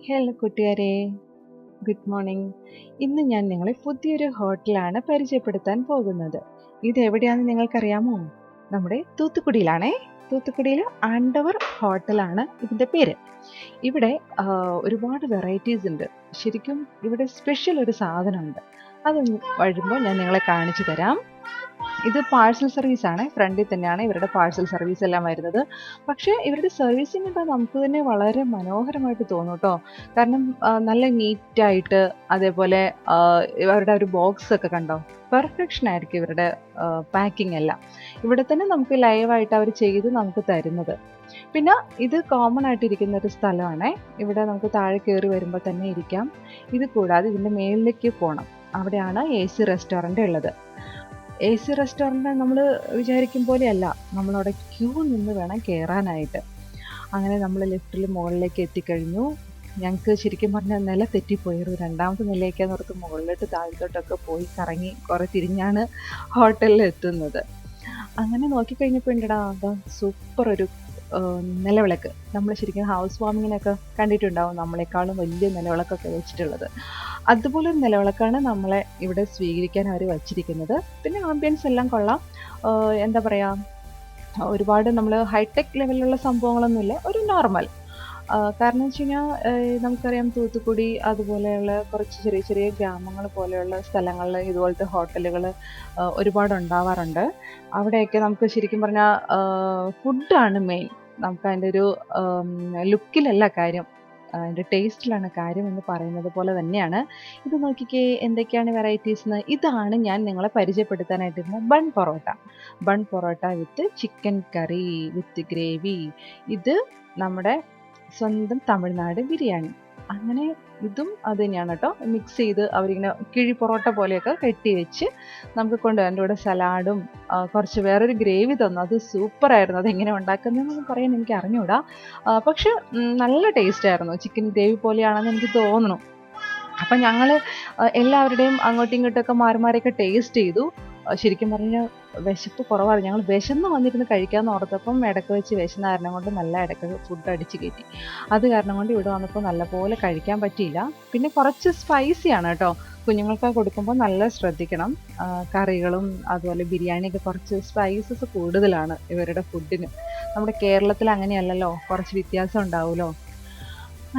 Hello കൂട്ടുകാരെ, good morning. ഇന്ന് ഞാൻ നിങ്ങളെ പുതിയൊരു ഹോട്ടലാണ് പരിചയപ്പെടുത്താൻ പോകുന്നത്. ഇത് എവിടെയാണെന്ന് നിങ്ങൾക്കറിയാമോ? നമ്മുടെ തൂത്തുക്കുടിയിലാണേ. തൂത്തുക്കുടിയിൽ ആണ്ടവർ ഹോട്ടലാണ് ഇതിൻ്റെ പേര്. ഇവിടെ ഒരുപാട് വെറൈറ്റീസ് ഉണ്ട്. ശരിക്കും ഇവിടെ സ്പെഷ്യൽ ഒരു സാധനമുണ്ട്. അത് വരുമ്പോൾ ഞാൻ നിങ്ങളെ കാണിച്ചു തരാം. ഇത് പാഴ്സൽ സർവീസ് ആണ്. ഫ്രണ്ടിൽ തന്നെയാണ് ഇവരുടെ പാഴ്സൽ സർവീസ് എല്ലാം വരുന്നത്. പക്ഷേ ഇവരുടെ സർവീസിംഗ് എന്താ നമുക്ക് തന്നെ വളരെ മനോഹരമായിട്ട് തോന്നും കേട്ടോ. കാരണം നല്ല നീറ്റായിട്ട്, അതേപോലെ ഇവരുടെ ഒരു ബോക്സ് ഒക്കെ കണ്ടോ, പെർഫെക്ഷൻ ആയിരിക്കും ഇവരുടെ പാക്കിംഗ് എല്ലാം. ഇവിടെ തന്നെ നമുക്ക് ലൈവായിട്ട് അവർ ചെയ്ത് നമുക്ക് തരുന്നത്. പിന്നെ ഇത് കോമൺ ആയിട്ടിരിക്കുന്ന ഒരു സ്ഥലമാണ്. ഇവിടെ നമുക്ക് താഴെ കയറി വരുമ്പോൾ തന്നെ ഇരിക്കാം. ഇത് കൂടാതെ ഇതിൻ്റെ മേളിലേക്ക് പോകണം. അവിടെയാണ് AC റെസ്റ്റോറൻ്റ് ഉള്ളത്. AC റെസ്റ്റോറൻറ്റ് നമ്മൾ വിചാരിക്കും പോലെയല്ല. നമ്മളവിടെ ക്യൂ നിന്ന് വേണം കയറാനായിട്ട്. അങ്ങനെ നമ്മൾ ലിഫ്റ്റിൽ മുകളിലേക്ക് എത്തിക്കഴിഞ്ഞു. ഞങ്ങൾക്ക് ശരിക്കും പറഞ്ഞാൽ നില തെറ്റിപ്പോയി. ഒരു രണ്ടാമത്തെ നിലയൊക്കെയാന്ന് ഓർത്ത് മുകളിലോട്ട് താഴത്തോട്ടൊക്കെ പോയി കറങ്ങി കുറേ തിരിഞ്ഞാണ് ഹോട്ടലിൽ എത്തുന്നത്. അങ്ങനെ നോക്കിക്കഴിഞ്ഞപ്പോൾ ഉണ്ടടാ, അതാ സൂപ്പർ ഒരു നിലവിളക്ക്. നമ്മൾ ശരിക്കും ഹൗസ് വാമിങ്ങിനൊക്കെ കണ്ടിട്ടുണ്ടാവും, നമ്മളെക്കാളും വലിയ നിലവിളക്കൊക്കെ വെച്ചിട്ടുള്ളത്. അതുപോലൊരു നിലവിളക്കാണ് നമ്മളെ ഇവിടെ സ്വീകരിക്കാൻ അവർ വച്ചിരിക്കുന്നത്. പിന്നെ ആംബിയൻസ് എല്ലാം കൊള്ളാം. എന്താ പറയുക, ഒരുപാട് നമ്മൾ ഹൈടെക് ലെവലിലുള്ള സംഭവങ്ങളൊന്നുമില്ല, ഒരു നോർമൽ. കാരണം വെച്ച് കഴിഞ്ഞാൽ നമുക്കറിയാം തൂത്തുക്കുടി അതുപോലെയുള്ള കുറച്ച് ചെറിയ ചെറിയ ഗ്രാമങ്ങൾ പോലെയുള്ള സ്ഥലങ്ങളിൽ ഇതുപോലത്തെ ഹോട്ടലുകൾ ഒരുപാട് ഉണ്ടാവാറുണ്ട്. അവിടെയൊക്കെ നമുക്ക് ശരിക്കും പറഞ്ഞാൽ ഫുഡാണ് മെയിൻ. നമുക്ക് അതിൻ്റെ ഒരു ലുക്കിലല്ല കാര്യം, അതിൻ്റെ ടേസ്റ്റിലാണ് കാര്യം എന്ന് പറയുന്നത് പോലെ തന്നെയാണ്. ഇത് നോക്കിക്കേ എന്തൊക്കെയാണ് വെറൈറ്റീസ് എന്ന്. ഇതാണ് ഞാൻ നിങ്ങളെ പരിചയപ്പെടുത്താനായിട്ടിരുന്ന bun porotta. Bun porotta with chicken curry with gravy. ഇത് നമ്മുടെ സ്വന്തം തമിഴ്നാട് ബിരിയാണി. അങ്ങനെ ഇതും അത് തന്നെയാണ് കേട്ടോ. മിക്സ് ചെയ്ത് അവരിങ്ങനെ കിഴി പൊറോട്ട പോലെയൊക്കെ കെട്ടി വെച്ച് നമുക്ക് കൊണ്ടുപോകാം. അതിൻ്റെ കൂടെ സലാഡും കുറച്ച് വേറൊരു ഗ്രേവി തന്നു. അത് സൂപ്പറായിരുന്നു. അതെങ്ങനെ ഉണ്ടാക്കുന്നതെന്നൊന്നും പറയാൻ എനിക്ക് അറിഞ്ഞൂടാ. പക്ഷെ നല്ല ടേസ്റ്റായിരുന്നു. ചിക്കൻ ഗ്രേവി പോലെയാണെന്ന് എനിക്ക് തോന്നുന്നു. അപ്പം ഞങ്ങൾ എല്ലാവരുടെയും അങ്ങോട്ടും ഇങ്ങോട്ടൊക്കെ മാറി മാറിയൊക്കെ ടേസ്റ്റ് ചെയ്തു. ശരിക്കും പറഞ്ഞാൽ വിശപ്പ് കുറവാണ്. ഞങ്ങൾ വിശന്ന് വന്നിരുന്ന് കഴിക്കാമെന്ന് ഓർത്തപ്പം ഇടയ്ക്ക് വെച്ച് വിശന്ന കാരണം കൊണ്ട് നല്ല ഇടയ്ക്ക് ഫുഡ് അടിച്ച് കയറ്റി. അത് കാരണം കൊണ്ട് ഇവിടെ വന്നപ്പോൾ നല്ലപോലെ കഴിക്കാൻ പറ്റിയില്ല. പിന്നെ കുറച്ച് സ്പൈസിയാണ് കേട്ടോ. കുഞ്ഞുങ്ങൾക്ക് കൊടുക്കുമ്പോൾ നല്ല ശ്രദ്ധിക്കണം. കറികളും അതുപോലെ ബിരിയാണിയൊക്കെ കുറച്ച് സ്പൈസസ് കൂടുതലാണ് ഇവരുടെ ഫുഡിന്. നമ്മുടെ കേരളത്തിൽ അങ്ങനെയല്ലല്ലോ, കുറച്ച് വ്യത്യാസം ഉണ്ടാവുമല്ലോ.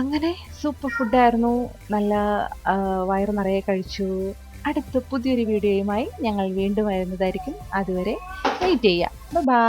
അങ്ങനെ സൂപ്പർ ഫുഡായിരുന്നു. നല്ല വയറ് നിറയെ കഴിച്ചു. അടുത്ത പുതിയൊരു വീഡിയോയുമായി ഞങ്ങൾ വീണ്ടും വരുന്നതായിരിക്കും. അതുവരെ വെയിറ്റ് ചെയ്യാം. ബൈ.